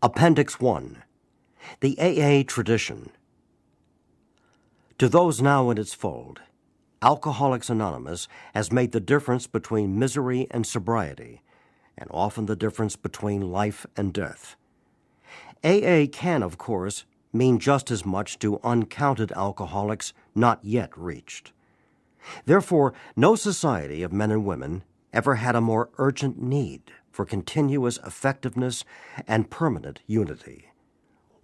Appendix 1. The AA Tradition. To those now in its fold, Alcoholics Anonymous has made the difference between misery and sobriety, and often the difference between life and death. AA can, of course, mean just as much to uncounted alcoholics not yet reached. Therefore, no society of men and women ever had a more urgent need for continuous effectiveness and permanent unity.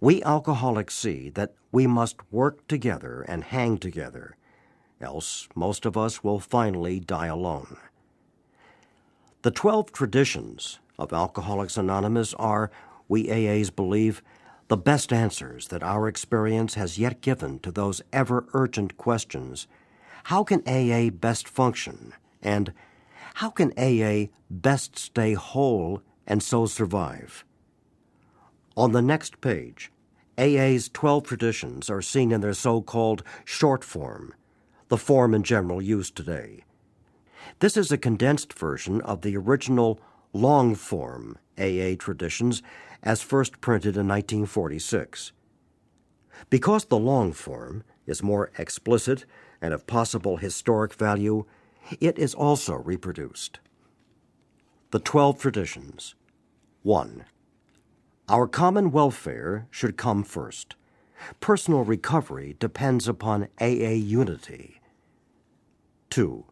We alcoholics see that we must work together and hang together, else most of us will finally die alone. The 12 traditions of Alcoholics Anonymous are, we AAs believe, the best answers that our experience has yet given to those ever-urgent questions: how can AA best function? And how can AA best stay whole and so survive? On the next page, AA's 12 traditions are seen in their so-called short form, the form in general used today. This is a condensed version of the original long-form AA traditions as first printed in 1946. Because the long form is more explicit and of possible historic value, it is also reproduced. The 12 traditions. 1. Our common welfare should come first. Personal recovery depends upon AA unity. 2.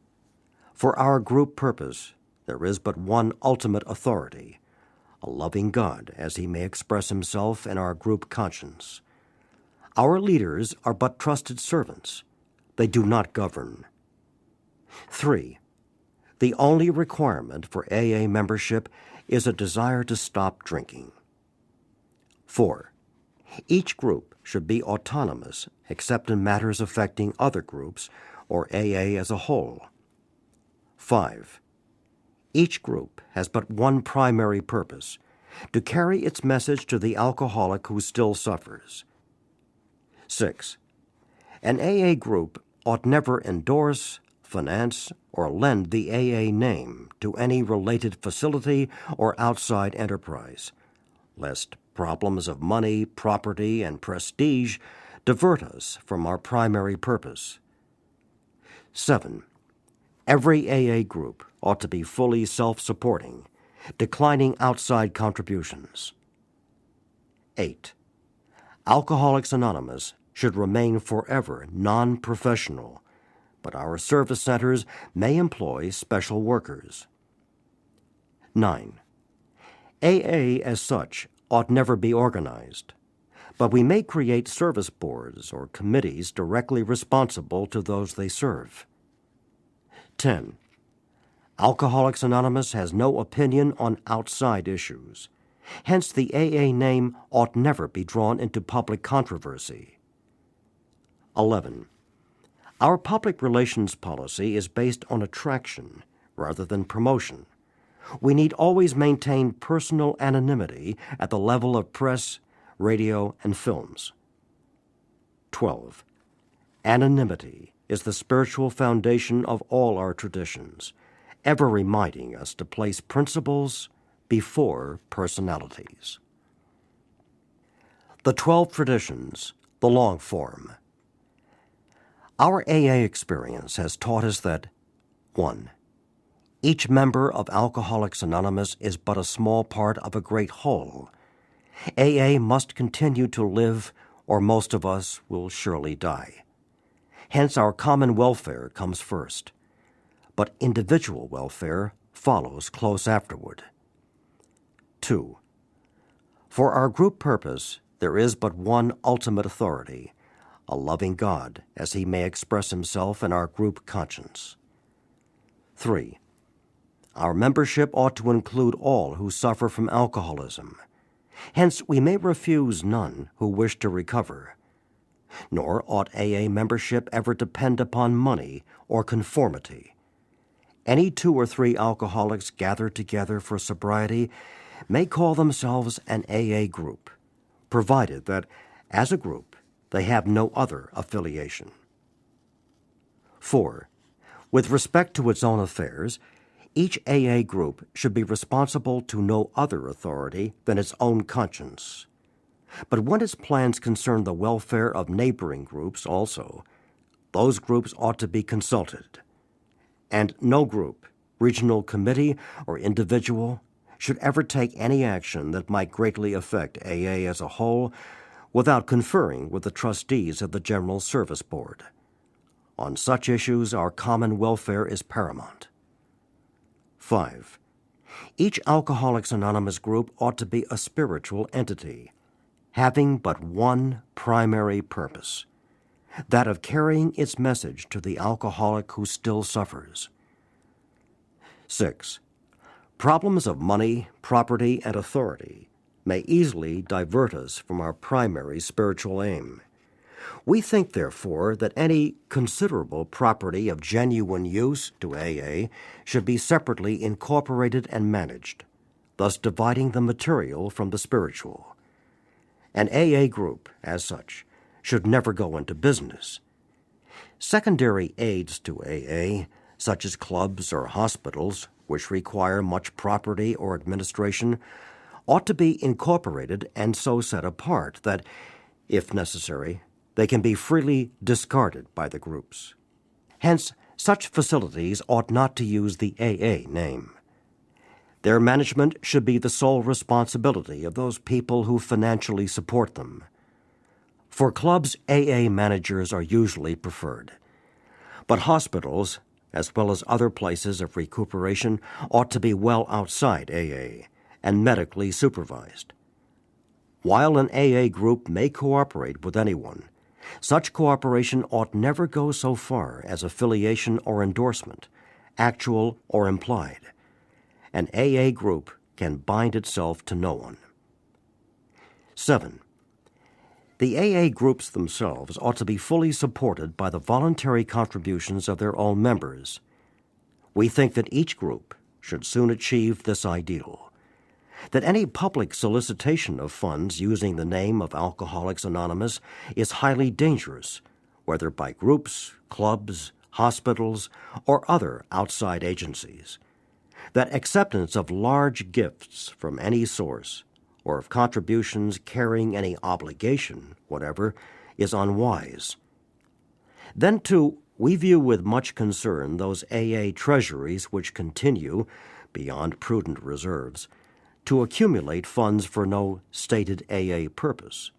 For our group purpose, there is but one ultimate authority, a loving God as he may express himself in our group conscience. Our leaders are but trusted servants. They do not govern. 3. The only requirement for AA membership is a desire to stop drinking. 4. Each group should be autonomous except in matters affecting other groups or AA as a whole. 5. Each group has but one primary purpose: to carry its message to the alcoholic who still suffers. 6. An AA group ought never endorse, finance, or lend the AA name to any related facility or outside enterprise, lest problems of money, property, and prestige divert us from our primary purpose. 7. Every AA group ought to be fully self-supporting, declining outside contributions. 8. Alcoholics Anonymous should remain forever non-professional, but our service centers may employ special workers. 9. AA as such ought never be organized, but we may create service boards or committees directly responsible to those they serve. 10. Alcoholics Anonymous has no opinion on outside issues. Hence, the AA name ought never be drawn into public controversy. 11. Our public relations policy is based on attraction rather than promotion. We need always maintain personal anonymity at the level of press, radio, and films. 12. Anonymity is the spiritual foundation of all our traditions, ever reminding us to place principles before personalities. The 12 traditions, the long form. Our AA experience has taught us that 1. Each member of Alcoholics Anonymous is but a small part of a great whole. AA must continue to live, or most of us will surely die. Hence, our common welfare comes first, but individual welfare follows close afterward. 2. For our group purpose, there is but one ultimate authority, a loving God as he may express himself in our group conscience. 3. Our membership ought to include all who suffer from alcoholism. Hence, we may refuse none who wish to recover. Nor ought AA membership ever depend upon money or conformity. Any 2 or 3 alcoholics gathered together for sobriety may call themselves an AA group, provided that, as a group, they have no other affiliation. 4. With respect to its own affairs, Each AA group should be responsible to no other authority than its own conscience. But when its plans concern the welfare of neighboring groups also, those groups ought to be consulted. And no group, regional committee, or individual should ever take any action that might greatly affect AA as a whole without conferring with the trustees of the General Service Board. On such issues, our common welfare is paramount. 5. Each Alcoholics Anonymous group ought to be a spiritual entity, having but one primary purpose, that of carrying its message to the alcoholic who still suffers. 6. Problems of money, property, and authority may easily divert us from our primary spiritual aim. We think, therefore, that any considerable property of genuine use to AA should be separately incorporated and managed, thus dividing the material from the spiritual. An AA group, as such, should never go into business. Secondary aids to AA, such as clubs or hospitals, which require much property or administration, ought to be incorporated and so set apart that, if necessary, they can be freely discarded by the groups. Hence, such facilities ought not to use the AA name. Their management should be the sole responsibility of those people who financially support them. For clubs, AA managers are usually preferred. But hospitals, as well as other places of recuperation, ought to be well outside AA and medically supervised. While an AA group may cooperate with anyone, such cooperation ought never go so far as affiliation or endorsement, actual or implied. An AA group can bind itself to no one. 7. The AA groups themselves ought to be fully supported by the voluntary contributions of their own members. We think that each group should soon achieve this ideal, that any public solicitation of funds using the name of Alcoholics Anonymous is highly dangerous, whether by groups, clubs, hospitals, or other outside agencies, that acceptance of large gifts from any source or of contributions carrying any obligation whatever is unwise. Then, too, we view with much concern those AA treasuries which continue, beyond prudent reserves, to accumulate funds for no stated AA purpose.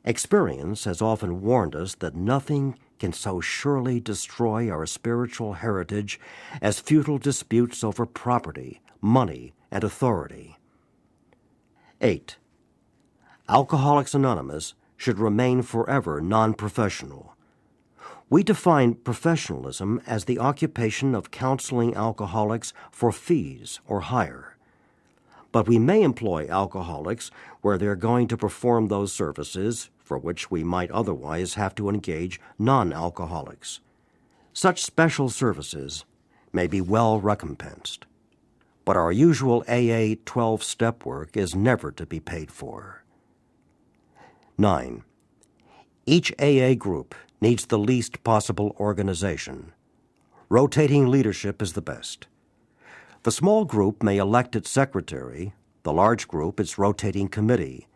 Experience has often warned us that nothing can so surely destroy our spiritual heritage as futile disputes over property, money, and authority. 8. Alcoholics Anonymous should remain forever non-professional. We define professionalism as the occupation of counseling alcoholics for fees or hire. But we may employ alcoholics where they're going to perform those services for which we might otherwise have to engage non-alcoholics. Such special services may be well recompensed, but our usual AA 12-step work is never to be paid for. 9. Each AA group needs the least possible organization. Rotating leadership is the best. The small group may elect its secretary, the large group its rotating committee,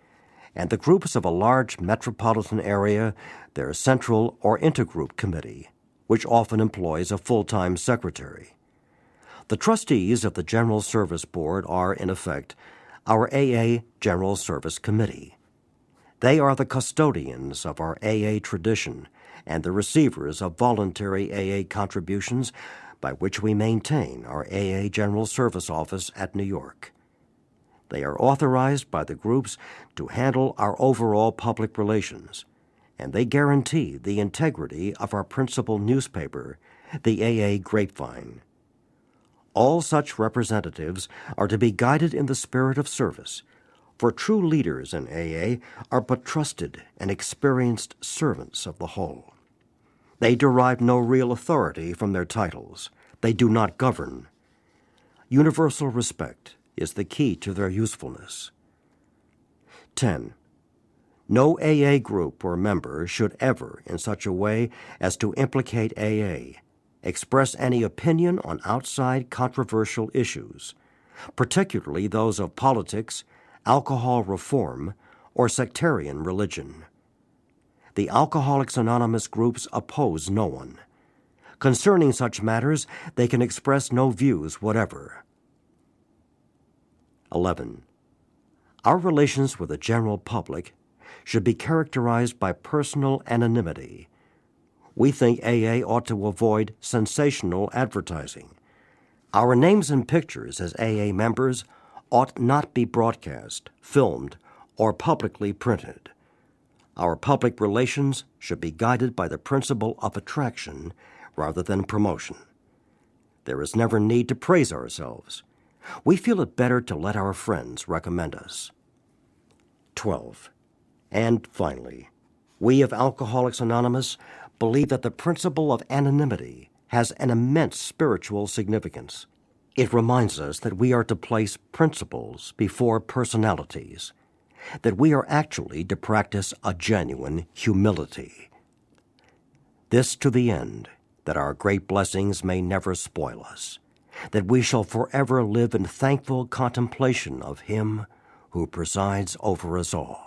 and the groups of a large metropolitan area their central or intergroup committee, which often employs a full-time secretary. The trustees of the General Service Board are, in effect, our AA General Service Committee. They are the custodians of our AA tradition and the receivers of voluntary AA contributions by which we maintain our AA General Service Office at New York. They are authorized by the groups to handle our overall public relations, and they guarantee the integrity of our principal newspaper, the AA Grapevine. All such representatives are to be guided in the spirit of service, for true leaders in AA are but trusted and experienced servants of the whole. They derive no real authority from their titles. They do not govern. Universal respect is the key to their usefulness. 10. No AA group or member should ever, in such a way as to implicate AA, express any opinion on outside controversial issues, particularly those of politics, alcohol reform, or sectarian religion. The Alcoholics Anonymous groups oppose no one. Concerning such matters, they can express no views whatever. 11. Our relations with the general public should be characterized by personal anonymity. We think AA ought to avoid sensational advertising. Our names and pictures as AA members ought not be broadcast, filmed, or publicly printed. Our public relations should be guided by the principle of attraction rather than promotion. There is never need to praise ourselves. We feel it better to let our friends recommend us. 12. And finally, we of Alcoholics Anonymous believe that the principle of anonymity has an immense spiritual significance. It reminds us that we are to place principles before personalities, that we are actually to practice a genuine humility. This to the end that our great blessings may never spoil us, that we shall forever live in thankful contemplation of Him who presides over us all.